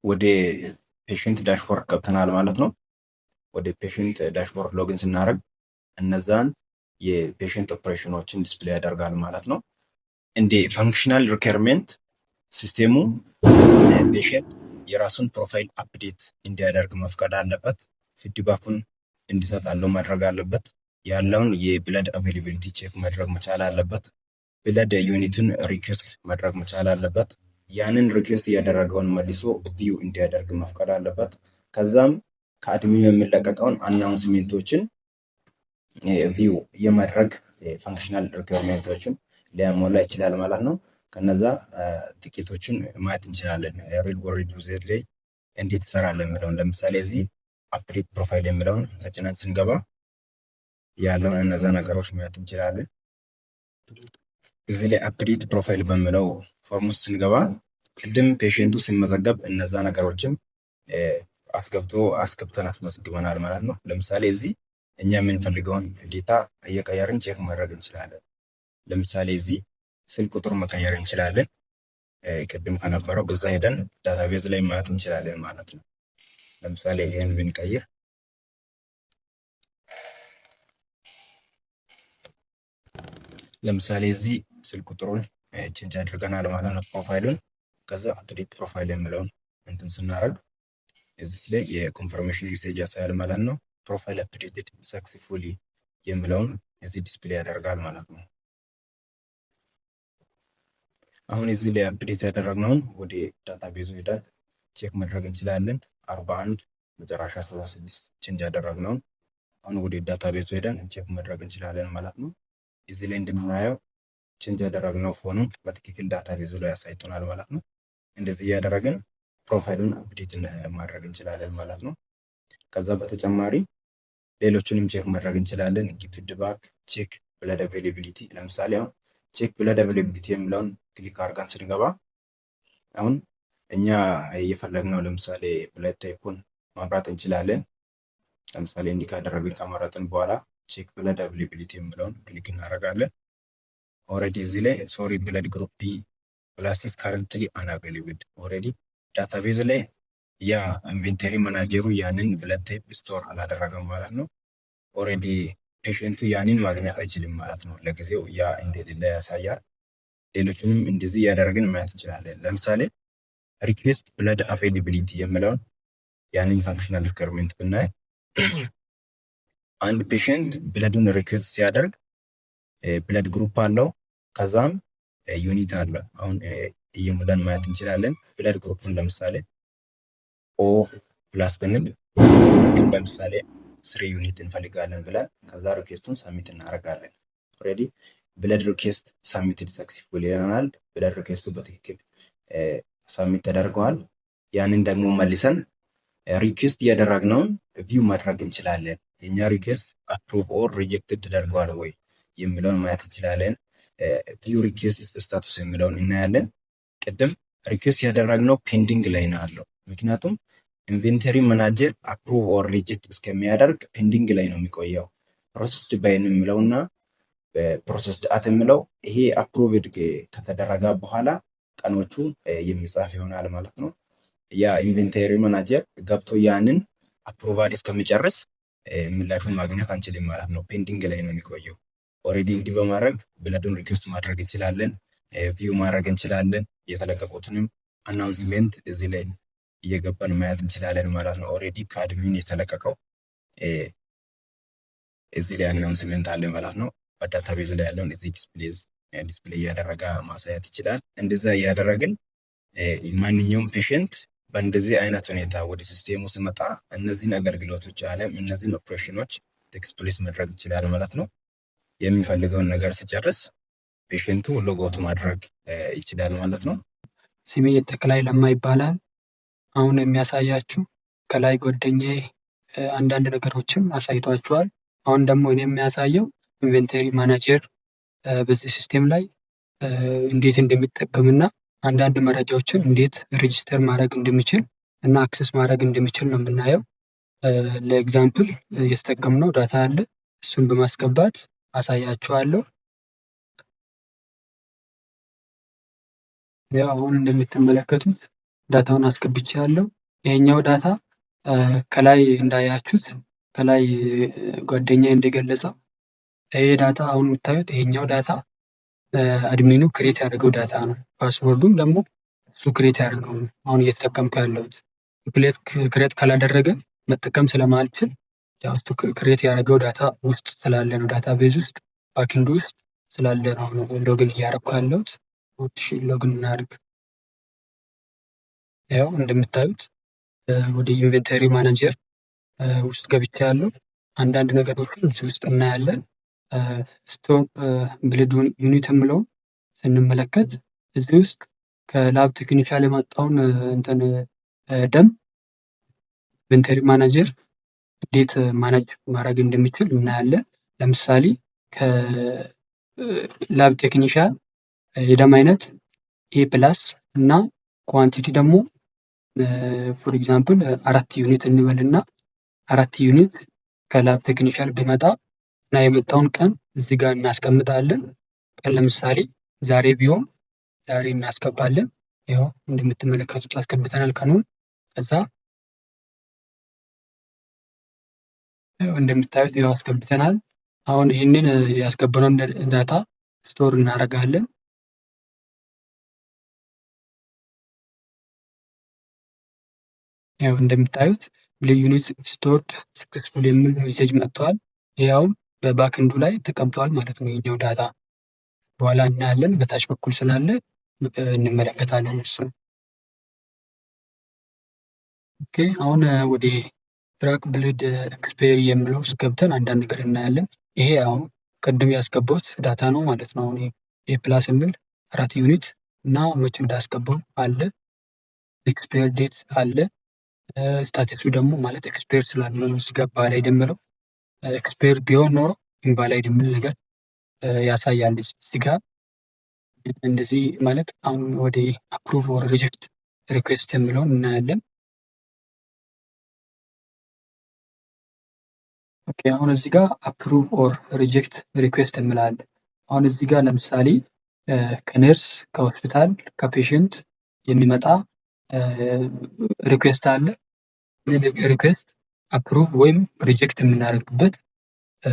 ወደ ፔሽንት ዳሽቦርድ ገብተናል ማለት ነው። ወደ ፔሽንት ዳሽቦርድ ሎግን ስናደርግ እነዛን የፔሽንት ኦፕሬሽኖችን ዲስፕሌይ ያደርጋል ማለት ነው። እንደ ፋንክሽናል ሪኳየርመንት ሲስቴሙ ፔሽንት የራሱን ፕሮፋይል አፕዴት እንዲያደርግ መፍቀድ አለበት። ፊድባኩን እንዲሰጣለው ማድረግ አለበት። ያለውን የብለድ አቬይላቢሊቲ ቼክ ማድረግ መቻል አለበት። ብለድ ዩኒቱን ሪኩዌስት ማድረግ መቻል አለበት። ያንን ሪኩዌስት እያደረገውን መልሶ ቪው እንዲያደርግ መፍቀድ አለበት። ከዛም ከአድሚኑ የሚለቀቀውን አናውንስሜንቶችን ቪው የማድረግ ፋንክሽናል ሪኳየርመንቶችን ሊያሟላ ይችላል ማለት ነው። ከነዛ ጥቂቶችን ማየት እንችላለን። ሪል ወርልድ ዩዘር ላይ እንዴት ይሰራል የሚለውን ለምሳሌ እዚህ አፕዴት ፕሮፋይል የሚለውን ተጭነን ስንገባ ያለውን እነዛ ነገሮች ማየት እንችላለን። እዚህ ላይ አፕዴት ፕሮፋይል በሚለው ፎርም ውስጥ ስንገባ ቅድም ፔሽንቱ ሲመዘገብ እነዛ ነገሮችም አስገብተን አስመዝግበናል ማለት ነው። ለምሳሌ እዚህ እኛ የምንፈልገውን ዴታ እየቀየርን ቼክ ማድረግ እንችላለን። ለምሳሌ እዚህ ስልክ ቁጥር መቀየር እንችላለን። ቅድም ከነበረው በዛ ሄደን ዳታቤዝ ላይ ማየት እንችላለን ማለት ነው። ለምሳሌ ይሄን ብንቀይር ለምሳሌ እዚህ ስልክ ቁጥሩን ቼንጅ አድርገናል ማለት ነው ፕሮፋይሉን። ከዛ አፕዴት ፕሮፋይል የሚለውን እንትን ስናደርግ እዚህ ላይ የኮንፈርሜሽን ሜሴጅ ያሳያል ማለት ነው። ፕሮፋይል አፕዴትድ ሰክሰስፉሊ የሚለውን እዚህ ዲስፕሌይ ያደርጋል ማለት ነው። አሁን እዚህ ላይ አፕዴት ያደረግነውን ወደ ዳታቤዙ ሄደን ቼክ ማድረግ እንችላለን። 41 መጨረሻ 76 ቼንጅ ያደረግነውን አሁን ወደ ዳታቤዙ ሄደን ቼክ ማድረግ እንችላለን ማለት ነው። እዚህ ላይ እንደምናየው ቼንጅ ያደረግነው ፎኑን በትክክል ዳታቤዙ ላይ ያሳይቶናል ማለት ነው። እንደዚህ እያደረግን ፕሮፋይሉን አፕዴት ማድረግ እንችላለን ማለት ነው። ከዛ በተጨማሪ ሌሎችንም ቼክ ማድረግ እንችላለን። ፊድባክ፣ ቼክ ብለድ አቬይላቢሊቲ። ለምሳሌ አሁን ቼክ ብለድ አቬይላቢሊቲ የሚለውን ክሊክ አድርገን ስንገባ አሁን እኛ እየፈለግነው ለምሳሌ ብለድ ታይፑን ማምራት እንችላለን። ለምሳሌ እንዲህ ካደረግን ከመረጥን በኋላ ቼክ ብለድ አቬይላቢሊቲ የሚለውን ክሊክ እናደርጋለን። ኦልሬዲ እዚህ ላይ ሶሪ ብለድ ግሩፕ ቢ ፕላስ ኢዝ ካረንትሊ አንአቬይላብል። ኦልሬዲ ዳታቤዝ ላይ ያ ኢንቬንተሪ ማናጀሩ ያንን ብለድ ታይፕ ስቶር አላደረገም ማለት ነው። ኦልሬዲ ፔሽንቱ ያንን ማግኘት አይችልም ማለት ነው። ለጊዜው ያ እንደሌለ ያሳያል። ሌሎችንም እንደዚህ እያደረግን ማየት እንችላለን። ለምሳሌ ሪኩዌስት ብለድ አቬይላቢሊቲ የሚለውን ያንን ፋንክሽናል ሪኳየርመንት ብናይ አንድ ፔሽንት ብለዱን ሪኩዌስት ሲያደርግ ብለድ ግሩፕ አለው፣ ከዛም ዩኒት አለ። አሁን እየሙላን ማየት እንችላለን። ብለድ ግሩፕን ለምሳሌ ኦ ፕላስ ብንል ለምሳሌ 3 ዩኒት እንፈልጋለን ብለን ከዛ ሪኩዌስቱን ሳሚት እናደርጋለን። ኦልሬዲ ብለድ ሪኩዌስት ሳሚትድ ሰክሰስፉል ይሆናል። ብለድ ሪኩዌስቱ በትክክል ሳሚት ተደርገዋል። ያንን ደግሞ መልሰን ሪኩዌስት እያደረግነውን ቪው ማድረግ እንችላለን። የኛ ሪኩዌስት አፕሩቭ ኦር ሪጀክትድ ተደርገዋል ወይ የሚለውን ማየት እንችላለን። ቪው ሪኩዌስት ስታቱስ የሚለውን እናያለን። ቅድም ሪኩዌስት ያደረግነው ፔንዲንግ ላይ ነው ያለው። ምክንያቱም ኢንቬንተሪ ማናጀር አፕሩቭ ኦር ሪጀክት እስከሚያደርግ ፔንዲንግ ላይ ነው የሚቆየው። ፕሮሰስድ ባይን የሚለውና ፕሮሰስድ አት የሚለው ይሄ አፕሩቭድ ከተደረገ በኋላ ቀኖቹ የሚጻፍ ይሆናል ማለት ነው። ያ ኢንቬንተሪ ማናጀር ገብቶ ያንን አፕሩቫል እስከሚጨርስ ምላሹን ማግኘት አንችልም ማለት ነው። ፔንዲንግ ላይ ነው የሚቆየው። ኦልሬዲ እንዲህ በማድረግ ብለዱን ሪኩዌስት ማድረግ እንችላለን፣ ቪው ማድረግ እንችላለን። የተለቀቁትንም አናውንስሜንት እዚህ ላይ እየገባን ማየት እንችላለን ማለት ነው። ኦልሬዲ ከአድሚን የተለቀቀው እዚህ ላይ አናውንስሜንት አለ ማለት ነው። በዳታቤዝ ላይ ያለውን እዚህ ዲስፕሌይ እያደረገ ማሳየት ይችላል። እንደዛ እያደረግን ማንኛውም ፔሽንት በእንደዚህ አይነት ሁኔታ ወደ ሲስቴሙ ሲመጣ እነዚህን አገልግሎቶች አለም እነዚህን ኦፕሬሽኖች ኤክስፕሌስ ማድረግ ይችላል ማለት ነው። የሚፈልገውን ነገር ሲጨርስ ፔሽንቱ ሎጎት ማድረግ ይችላል ማለት ነው። ስሜ ተክላይ ለማ ይባላል። አሁን የሚያሳያችሁ ከላይ ጓደኛዬ አንዳንድ ነገሮችን አሳይቷችኋል። አሁን ደግሞ እኔ የሚያሳየው ኢንቨንተሪ ማናጀር በዚህ ሲስቴም ላይ እንዴት እንደሚጠቀምና አንዳንድ መረጃዎችን እንዴት ሬጂስተር ማድረግ እንደሚችል እና አክሰስ ማድረግ እንደሚችል ነው የምናየው። ለኤግዛምፕል የተጠቀምነው ዳታ አለ። እሱን በማስገባት አሳያችኋለሁ። ያው አሁን እንደምትመለከቱት ዳታውን አስገብቻለሁ። ይሄኛው ዳታ ከላይ እንዳያችሁት ከላይ ጓደኛዬ እንደገለጸው ይሄ ዳታ አሁን የምታዩት ይሄኛው ዳታ አድሚኑ ክሬት ያደረገው ዳታ ነው። ፓስወርዱም ደግሞ እሱ ክሬት ያደረገው ነው። አሁን እየተጠቀምኩ ያለሁት ክሬት ካላደረገ መጠቀም ስለማልችል ያው እሱ ክሬት ያደረገው ዳታ ውስጥ ስላለ ነው፣ ዳታ ቤዝ ውስጥ ባክንዱ ውስጥ ስላለ ነው ሎግን እያደረኩ ያለሁት። እሺ ሎግን እናድርግ። ያው እንደምታዩት ወደ ኢንቨንተሪ ማናጀር ውስጥ ገብቻ ያለው አንዳንድ ነገሮችን እዚህ ውስጥ እናያለን። ስቶፕ ብለድ ዩኒት የምለውን ስንመለከት እዚህ ውስጥ ከላብ ቴክኒሻል የመጣውን እንትን ደም ኢንቨንተሪ ማናጀር እንዴት ማናጅ ማድረግ እንደሚችል እናያለን። ለምሳሌ ከላብ ቴክኒሻል የደም አይነት ኤ ፕላስ እና ኳንቲቲ ደግሞ ፎር ኤግዛምፕል 4 ዩኒት እንበልና 4 ዩኒት ከላብ ቴክኒሻል ቢመጣ እና የመጣውን ቀን እዚህ ጋር እናስቀምጣለን። ቀን ለምሳሌ ዛሬ ቢሆን ዛሬ እናስገባለን። ይኸው እንደምትመለከቱት አስገብተናል ቀኑን። ከዛ እንደምታዩት ይኸው አስገብተናል። አሁን ይህንን ያስገባነውን ዳታ ስቶር እናደርጋለን። ያው እንደምታዩት ለዩኒት ስቶርድ ሰክሰስፉል የሚል ሜሴጅ መጥቷል። ያው በባክንዱ ላይ ተቀምጧል ማለት ነው የኛው ዳታ። በኋላ እናያለን፣ በታች በኩል ስላለ እንመለከታለን እሱ። ኦኬ አሁን ወደ ትራክ ብለድ ኤክስፓየሪ የሚለው ውስጥ ገብተን አንዳንድ ነገር እናያለን። ይሄ አሁን ቅድም ያስገባሁት ዳታ ነው ማለት ነው። አሁን ኤ ፕላስ የሚል 4 ዩኒት እና መቼ እንዳስገባው አለ፣ ኤክስፓየር ዴት አለ። ስታቲሱ ደግሞ ማለት ኤክስፓየር ስላልሆነ ሲገባ ላይ ደምረው ኤክስፓየር ቢሆን ኖሮ ኢንቫላይድ የሚል ነገር ያሳያል እዚህ ጋር። እንደዚህ ማለት አሁን ወደ አፕሩቭ ኦር ሪጀክት ሪኩዌስት የሚለውን እናያለን። ኦኬ አሁን እዚህ ጋር አፕሩቭ ኦር ሪጀክት ሪኩዌስት እንላለን። አሁን እዚህ ጋር ለምሳሌ ከነርስ ከሆስፒታል ከፔሽንት የሚመጣ ሪኩዌስት አለ። ሪኩዌስት አፕሩቭ ወይም ሪጀክት የምናደርግበት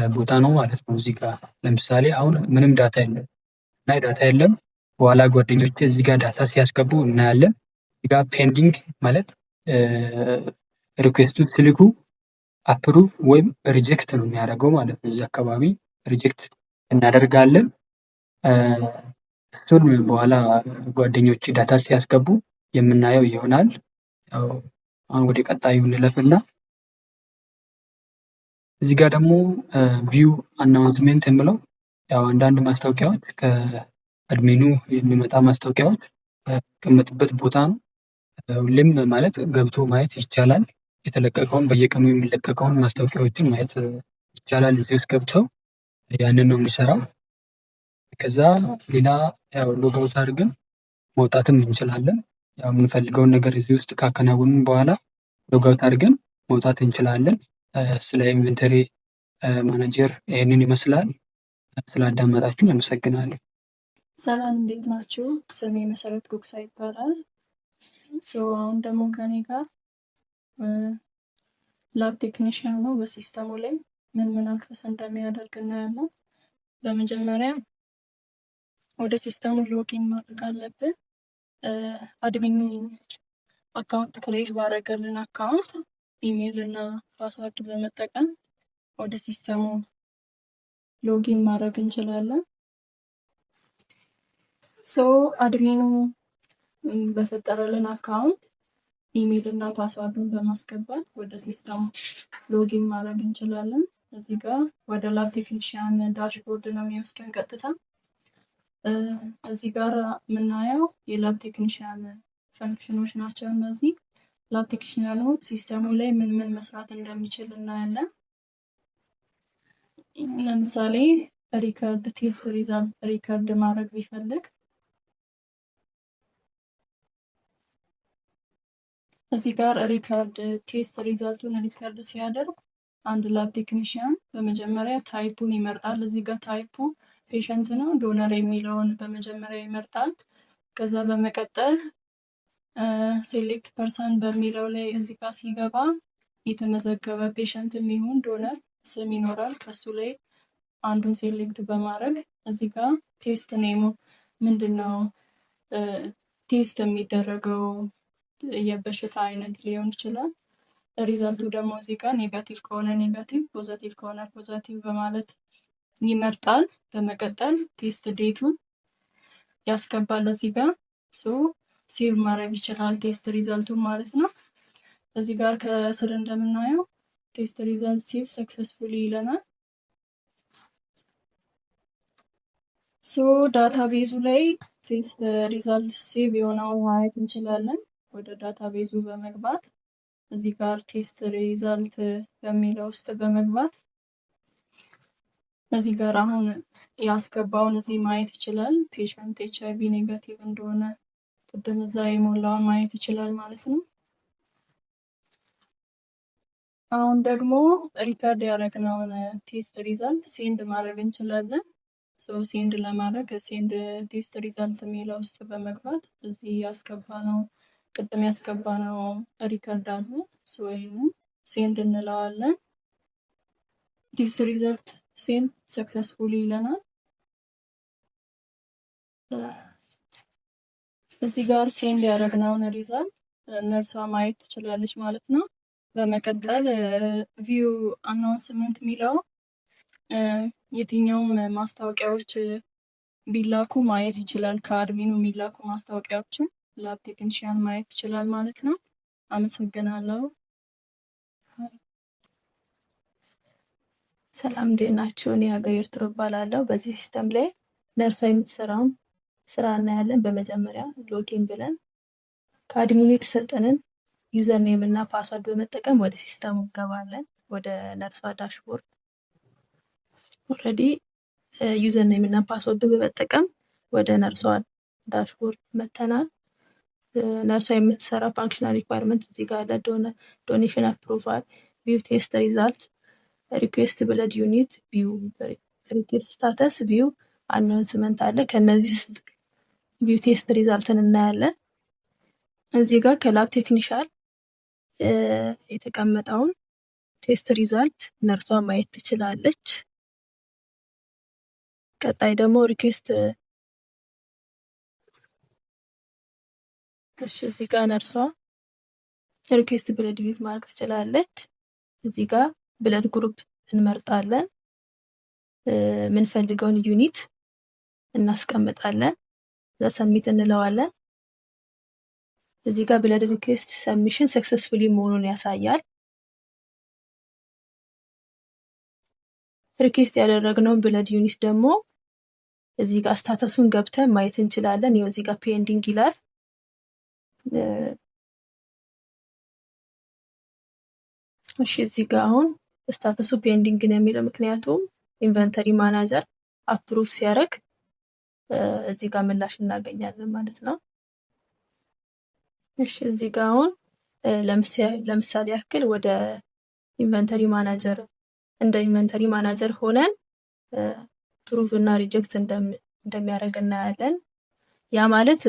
ቦታ ነው ማለት ነው። እዚህ ጋር ለምሳሌ አሁን ምንም ዳታ የለም እና ዳታ የለም። በኋላ ጓደኞቼ እዚህ ጋር ዳታ ሲያስገቡ እናያለን። እዚህ ጋር ፔንዲንግ ማለት ሪኩዌስቱ ትልኩ አፕሩቭ ወይም ሪጀክት ነው የሚያደርገው ማለት ነው። እዚህ አካባቢ ሪጀክት እናደርጋለን። እሱን በኋላ ጓደኞቼ ዳታ ሲያስገቡ የምናየው ይሆናል። ያው አሁን ወደ ቀጣዩ እንለፍና እዚህ ጋር ደግሞ ቪው አናውንስሜንት የምለው ያው አንዳንድ ማስታወቂያዎች ከአድሚኑ የሚመጣ ማስታወቂያዎች የሚቀመጥበት ቦታ ነው። ሁሌም ማለት ገብቶ ማየት ይቻላል። የተለቀቀውን በየቀኑ የሚለቀቀውን ማስታወቂያዎችን ማየት ይቻላል። እዚህ ውስጥ ገብተው ያንን ነው የሚሰራው። ከዛ ሌላ ያው ሎጋውት አድርገን መውጣትም እንችላለን። ያው የምንፈልገውን ነገር እዚህ ውስጥ ካከናወንን በኋላ ሎጋውት አድርገን መውጣት እንችላለን። ስለ ኢንቨንተሪ ማናጀር ይህንን ይመስላል። ስላዳመጣችሁን አመሰግናለሁ። ሰላም እንዴት ናችሁ? ስሜ መሰረት ጉግሳ ይባላል። አሁን ደግሞ ከኔ ጋር ላብ ቴክኒሽያን ነው። በሲስተሙ ላይ ምን አክሰስ እንደሚያደርግ እናያለን። በመጀመሪያ ወደ ሲስተሙ ሎጊን ማድረግ አለብን። አድሚኑ አካውንት ክሬት ባደረገልን አካውንት ኢሜይል እና ፓስወርድ በመጠቀም ወደ ሲስተሙ ሎጊን ማድረግ እንችላለን። አድሚኑ በፈጠረልን አካውንት ኢሜይል እና ፓስወርዱን በማስገባት ወደ ሲስተሙ ሎጊን ማድረግ እንችላለን። እዚህ ጋር ወደ ላብ ቴክኒሽያን ዳሽቦርድ ነው የሚወስደን ቀጥታ። እዚህ ጋር የምናየው የላብ ቴክኒሽያን ፈንክሽኖች ናቸው። እነዚህ ላብ ቴክኒሽያኑ ሲስተሙ ላይ ምን ምን መስራት እንደሚችል እናያለን። ለምሳሌ ሪከርድ ቴስት ሪዛልት ሪከርድ ማድረግ ቢፈልግ እዚህ ጋር ሪከርድ ቴስት ሪዛልቱን ሪከርድ ሲያደርግ አንድ ላብ ቴክኒሽያን በመጀመሪያ ታይፑን ይመርጣል። እዚህ ጋር ታይፑ ፔሸንት ነው ዶነር የሚለውን በመጀመሪያ ይመርጣል። ከዛ በመቀጠል ሴሌክት ፐርሰን በሚለው ላይ እዚህ ጋር ሲገባ የተመዘገበ ፔሸንት የሚሆን ዶነር ስም ይኖራል። ከሱ ላይ አንዱን ሴሌክት በማድረግ እዚህ ጋር ቴስት ኔሙ ምንድነው ቴስት የሚደረገው የበሽታ አይነት ሊሆን ይችላል። ሪዛልቱ ደግሞ እዚህ ጋር ኔጋቲቭ ከሆነ ኔጋቲቭ፣ ፖዘቲቭ ከሆነ ፖዘቲቭ በማለት ይመርጣል። በመቀጠል ቴስት ዴቱን ያስገባል እዚህ ጋር ሴቭ ማድረግ ይችላል ቴስት ሪዛልቱን ማለት ነው። እዚህ ጋር ከስር እንደምናየው ቴስት ሪዛልት ሴቭ ሰክሰስፉሊ ይለናል። ዳታቤዙ ላይ ቴስት ሪዛልት ሴቭ የሆነውን ማየት እንችላለን። ወደ ዳታቤዙ በመግባት እዚህ ጋር ቴስት ሪዛልት በሚለው ውስጥ በመግባት እዚህ ጋር አሁን ያስገባውን እዚህ ማየት ይችላል። ፔሸንት HIV ኔጋቲቭ እንደሆነ ቅድም እዛ የሞላውን ማየት ይችላል ማለት ነው። አሁን ደግሞ ሪከርድ ያደረግነውን ቴስት ሪዛልት ሴንድ ማድረግ እንችላለን። ሴንድ ለማድረግ ሴንድ ቴስት ሪዛልት የሚለው ውስጥ በመግባት እዚህ ያስገባነው ቅድም ያስገባነው ሪከርድ አለ። ይሄንን ሴንድ እንለዋለን። ቴስት ሪዛልት ሴንድ ሰክሰስፉሊ ይለናል። እዚህ ጋር ሴንድ ያደረግነውን ሪዛልት ነርሷ ማየት ትችላለች ማለት ነው። በመቀጠል ቪው አናውንስመንት የሚለው የትኛውም ማስታወቂያዎች ቢላኩ ማየት ይችላል። ከአድሚኑ የሚላኩ ማስታወቂያዎችን ላብ ቴክኒሽያን ማየት ይችላል ማለት ነው። አመሰግናለሁ። ሰላም እንዴት ናችሁ? እኔ ሀገር ትሩ እባላለሁ። በዚህ ሲስተም ላይ ነርሷ የምትሰራውን ስራ እናያለን። በመጀመሪያ ሎጊን ብለን ከአድሚኑ የተሰጠንን ዩዘር ኔም እና ፓስወርድ በመጠቀም ወደ ሲስተሙ እንገባለን። ወደ ነርሷ ዳሽቦርድ ኦልሬዲ ዩዘር ኔም እና ፓስወርድ በመጠቀም ወደ ነርሷ ዳሽቦርድ መተናል። ነርሷ የምትሰራ ፋንክሽናል ሪኳየርመንት እዚህ ጋር ያለ ዶኔሽን አፕሩቫል፣ ቪው ቴስት ሪዛልት፣ ሪኩዌስት ብለድ ዩኒት፣ ቪው ሪኩዌስት ስታተስ፣ ቪው አናውንስመንት አለ። ከነዚህ ውስጥ ቪው ቴስት ሪዛልትን እናያለን። እዚህ ጋር ከላብ ቴክኒሻል የተቀመጠውን ቴስት ሪዛልት ነርሷ ማየት ትችላለች። ቀጣይ ደግሞ ሪኩዌስት እዚህ ጋር ነርሷ ሪኩዌስት ብለድ ዩኒት ማድረግ ትችላለች። እዚህ ጋር ብለድ ግሩፕ እንመርጣለን። የምንፈልገውን ዩኒት እናስቀምጣለን። ሰሚት እንለዋለን። እዚህ ጋር ብለድ ሪኩዌስት ሰሚሽን ሰክሰስፉሊ መሆኑን ያሳያል። ሪኩዌስት ያደረግነውን ብለድ ዩኒት ደግሞ እዚህ ጋር ስታተሱን ገብተን ማየት እንችላለን። ይኸው እዚህ ጋር ፔንዲንግ ይላል። እዚህ ጋር አሁን ስታተሱ ፔንዲንግ ነው የሚለው ምክንያቱም ኢንቨንተሪ ማናጀር አፕሩቭ ሲያደርግ እዚህ ጋር ምላሽ እናገኛለን ማለት ነው። እዚህ ጋር አሁን ለምሳሌ ያክል ወደ ኢንቨንተሪ ማናጀር እንደ ኢንቨንተሪ ማናጀር ሆነን ፕሩቭ እና ሪጀክት እንደሚያደርግ እናያለን። ያ ማለት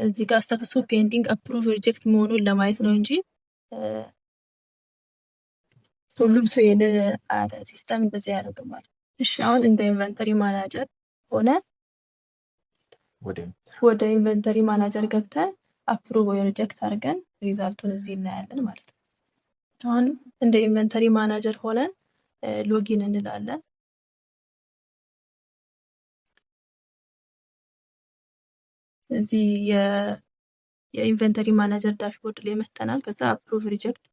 እዚህ ጋር ስታተሱ ፔንዲንግ አፕሩቭ ሪጀክት መሆኑን ለማየት ነው እንጂ ሁሉም ሰው ይሄን ሲስተም እንደዚህ ያደርጋል። አሁን እንደ ኢንቨንተሪ ማናጀር ሆነ ወደ ኢንቨንተሪ ማናጀር ገብተን አፕሩቭ ወይ ሪጀክት አድርገን ሪዛልቱን እዚህ እናያለን ማለት ነው። አሁን እንደ ኢንቨንተሪ ማናጀር ሆነን ሎጊን እንላለን። እዚህ የኢንቨንተሪ ማናጀር ዳሽቦርድ ላይ መተናል። ከዛ አፕሩቭ ሪጀክት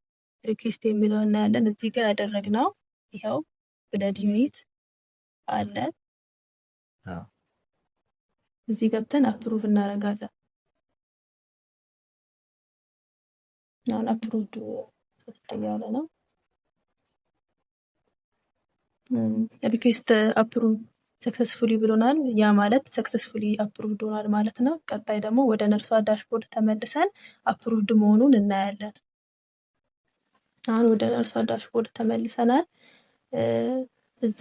ሪኩዌስት የሚለው እናያለን። እዚህ ጋር ያደረግነው ይኸው ብለድ ዩኒት አለ። እዚህ ገብተን አፕሩቭ እናደርጋለን። አሁን አፕሩቭድ እያለ ነው። ሪኩዌስት አፕሩቭ ሰክሰስፉሊ ብሎናል። ያ ማለት ሰክሰስፉሊ አፕሩቭድ ሆኗል ማለት ነው። ቀጣይ ደግሞ ወደ ነርሷ ዳሽቦርድ ተመልሰን አፕሩቭድ መሆኑን እናያለን። አሁን ወደ ነርሷ ዳሽቦርድ ተመልሰናል። እዛ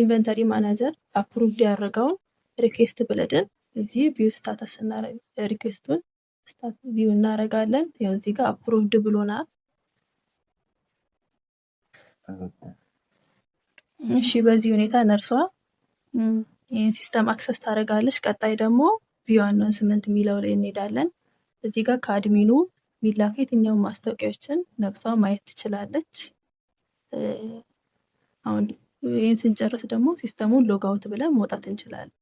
ኢንቨንተሪ ማናጀር አፕሩቭድ ያደረገውን ሪኩዌስት ብለድን እዚህ ቪው ስታተስ ሪኩዌስቱን ቪው እናደርጋለን። ያው እዚህ ጋር አፕሩቭድ ብሎናል። እሺ በዚህ ሁኔታ ነርሷ ይህን ሲስተም አክሰስ ታደርጋለች። ቀጣይ ደግሞ ቪው አናውንስመንት የሚለው ላይ እንሄዳለን። እዚህ ጋር ከአድሚኑ የሚላኩ የትኛውን ማስታወቂያዎችን ነርሷ ማየት ትችላለች። አሁን ይህን ስንጨርስ ደግሞ ሲስተሙን ሎጋውት ብለን መውጣት እንችላለን።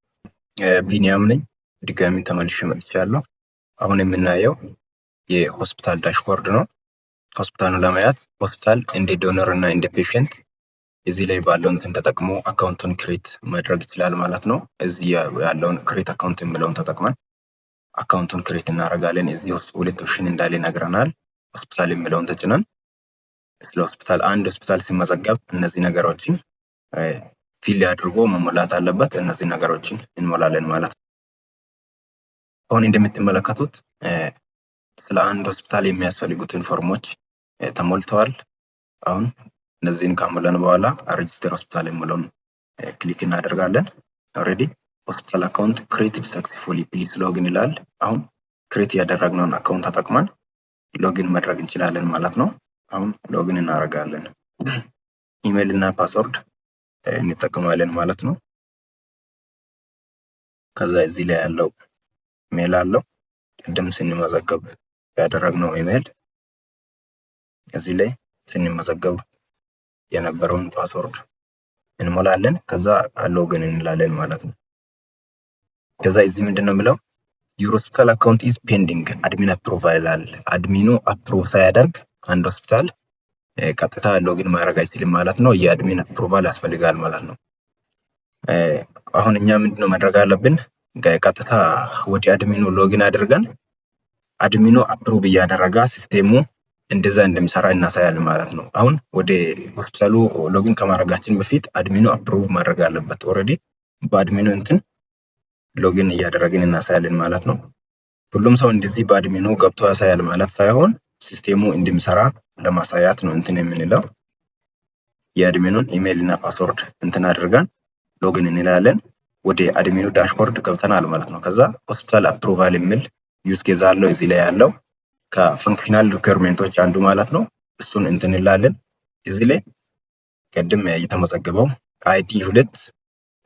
ቢኒያም ነኝ። ድጋሚ ተመልሼ መጥቻለሁ። አሁን የምናየው የሆስፒታል ዳሽቦርድ ነው። ሆስፒታሉን ለማየት ሆስፒታል እንደ ዶነር እና እንደ ፔሽንት እዚህ ላይ ባለው እንትን ተጠቅሞ አካውንቱን ክሬት ማድረግ ይችላል ማለት ነው። እዚህ ያለውን ክሬት አካውንት የሚለውን ተጠቅመን አካውንቱን ክሬት እናደርጋለን። እዚህ ውስጥ 2 ኦፕሽን እንዳለ ይነግረናል። ሆስፒታል የሚለውን ተጭነን ስለ ሆስፒታል አንድ ሆስፒታል ሲመዘገብ እነዚህ ነገሮችን ፊል አድርጎ መሞላት አለበት። እነዚህ ነገሮችን እንሞላለን ማለት ነው። አሁን እንደምትመለከቱት ስለ አንድ ሆስፒታል የሚያስፈልጉትን ፎርሞች ተሞልተዋል። አሁን እነዚህን ካሞላን በኋላ ሬጂስተር ሆስፒታል የሚለውን ክሊክ እናደርጋለን። ኦልሬዲ ሆስፒታል አካውንት ክሬትድ ሰክሰስፉሊ ፕሊዝ ሎጊን ይላል። አሁን ክሬት ያደረግነውን አካውንት ተጠቅመን ሎጊን ማድረግ እንችላለን ማለት ነው። አሁን ሎጊን እናደርጋለን። ኢሜይል እና ፓስወርድ እንጠቀማለን ማለት ነው። ከዛ እዚህ ላይ ያለው ኢሜይል አለው። ቅድም ስንመዘገብ ያደረግነው ኢሜይል እዚህ ላይ ስንመዘገብ የነበረውን ፓስወርድ እንሞላለን። ከዛ ሎጊን እንላለን ማለት ነው። ከዛ እዚህ ምንድነው የሚለው ዩር ሆስፒታል አካውንት ኢዝ ፔንዲንግ አድሚን አፕሩቫል ይላል። አድሚኑ አፕሩቭ ሳያደርግ አንድ ሆስፒታል ቀጥታ ሎጊን ማድረግ አይችልም ማለት ነው። የአድሚን አፕሩቫል ያስፈልጋል ማለት ነው። አሁን እኛ ምንድነው ማድረግ አለብን? ቀጥታ ወደ አድሚኑ ሎጊን አድርገን አድሚኑ አፕሩቭ እያደረጋ ሲስቴሙ እንደዛ እንደሚሰራ እናሳያለን ማለት ነው። አሁን ወደ ሆስፒታሉ ሎጊን ከማድረጋችን በፊት አድሚኑ አፕሩቭ ማድረግ አለበት። ኦልሬዲ በአድሚኑ እንትን ሎጊን እያደረግን እናሳያለን ማለት ነው። ሁሉም ሰው እንደዚህ በአድሚኑ ገብቶ ያሳያል ማለት ሳይሆን ሲስቴሙ እንደሚሰራ ለማሳያት ነው እንትን የምንለው። የአድሚኑን ኢሜይል እና ፓስወርድ እንትን አድርገን ሎጊን እንላለን። ወደ አድሚኑ ዳሽቦርድ ገብተናል ማለት ነው። ከዛ ሆስፒታል አፕሩቫል የሚል ዩዝ ኬዝ አለው እዚህ ላይ ያለው ከፈንክሽናል ሪኳየርመንቶች አንዱ ማለት ነው። እሱን እንትን እንላለን። እዚህ ላይ ቀድም የተመዘገበው አይዲ 2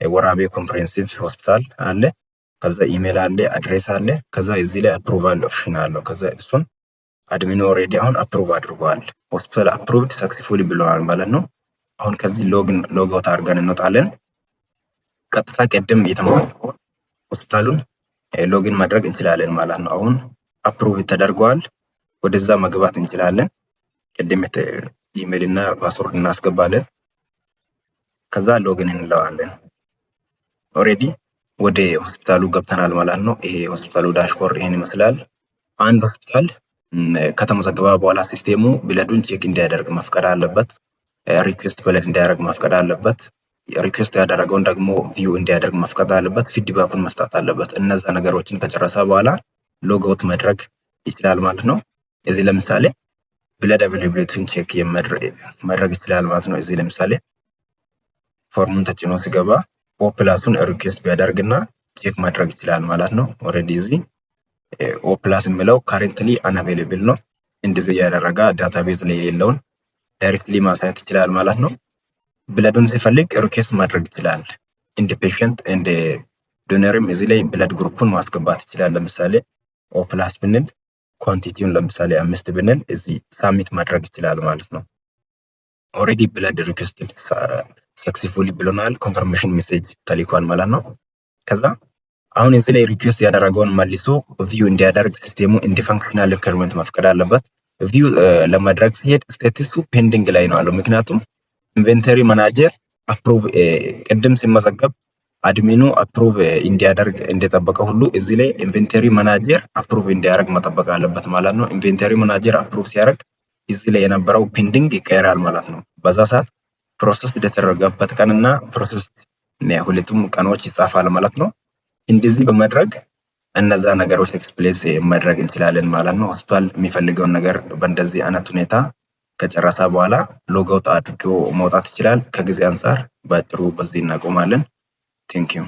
ወራቤ ኮምፕሬሄንሲቭ ሆስፒታል አለ። ከዛ ኢሜይል አለ፣ አድሬስ አለ። ከዛ እዚህ ላይ አፕሩቫል ኦፕሽን አለው። ከዛ እሱን አድሚኑ ኦልሬዲ አሁን አፕሩቭ አድርጓል። ሆስፒታል አፕሩቭድ ሰክሰስፉሊ ብለዋል ማለት ነው። አሁን ከዚህ ሎግአውት አድርገን እንወጣለን። ቀጥታ ቀደም የተመዘገበው ሆስፒታሉን ሎጊን ማድረግ እንችላለን ማለት ነው። አሁን አፕሩቭ ተደርጓል። ወደዛ መግባት እንችላለን። ቀደም ኢሜይል እና ፓስወርድ እናስገባለን። ከዛ ሎጊን እንለዋለን። ኦልሬዲ ወደ ሆስፒታሉ ገብተናል ማለት ነው። ይሄ ሆስፒታሉ ዳሽቦርድ ይሄን ይመስላል። አንድ ሆስፒታል ከተመዘገበ በኋላ ሲስቴሙ ብለዱን ቼክ እንዲያደርግ መፍቀድ አለበት። ሪኩዌስት ብለድ እንዲያደርግ መፍቀድ አለበት። ሪኩዌስት ያደረገውን ደግሞ ቪው እንዲያደርግ መፍቀድ አለበት። ፊድባኩን መስጠት አለበት። እነዛ ነገሮችን ከጨረሰ በኋላ ሎግአውት ማድረግ ይችላል ማለት ነው። እዚህ ለምሳሌ ብለድ አቬይላቢሊቲን ቼክ ማድረግ ይችላል ማለት ነው። እዚህ ለምሳሌ ፎርሙን ተጭኖ ሲገባ ኦ ፕላሱን ሪኩዌስት ቢያደርግና ቼክ ማድረግ ይችላል ማለት ነው። ኦልሬዲ እዚህ ኦ ፕላስ የሚለው ካረንትሊ አንአቬይላብል ነው። እንደዚህ ያደረጋ ዳታቤዝ ላይ የሌለውን ዳይሬክትሊ ማሳየት ይችላል ማለት ነው። ብለዱን ሲፈልግ ሪኩዌስት ማድረግ ይችላል። እንደ ፔሽንት እንደ ዶነርም እዚህ ላይ ብለድ ግሩፑን ማስገባት ይችላል። ለምሳሌ ኦ ፕላስ ብንል ኳንቲቲውን ለምሳሌ 5 ብንል እዚህ ሳሚት ማድረግ ይችላል ማለት ነው። ኦልሬዲ ብለድ ሪኩዌስት ሰክሰስፉሊ ብሎናል። ኮንፈርሜሽን ሜሴጅ ተልኳል ማለት ነው። ከዛ አሁን እዚህ ላይ ሪኩዌስት ያደረገውን መልሶ ቪው እንዲያደርግ ሲስቴሙ እንደ ፈንክሽናል ሪኳየርመንት መፍቀድ አለበት። ቪው ለማድረግ ሲሄድ ስቴተሱ ፔንዲንግ ላይ ነው አለው። ምክንያቱም ኢንቨንተሪ ማናጀር አፕሩቭ ቅድም ሲመዘገብ አድሚኑ አፕሩቭ እንዲያደርግ እንደጠበቀ ሁሉ እዚህ ላይ ኢንቬንተሪ ማናጀር አፕሩቭ እንዲያደርግ መጠበቅ አለበት ማለት ነው። ኢንቬንተሪ ማናጀር አፕሩቭ ሲያደርግ እዚህ ላይ የነበረው ፔንዲንግ ይቀየራል ማለት ነው። በዛ ሰዓት ፕሮሰስ የተደረገበት ቀንና ፕሮሰስ ሁለቱም ቀኖች ይጻፋል ማለት ነው። እንደዚህ በማድረግ እነዛ ነገሮች ኤክስፕሌን ማድረግ እንችላለን ማለት ነው። ሆስፒታል የሚፈልገውን ነገር በእንደዚህ አይነት ሁኔታ ከጨረታ በኋላ ሎጎውት አድርጎ መውጣት ይችላል። ከጊዜ አንጻር በአጭሩ በዚህ እናቆማለን። ቴንክ ዩ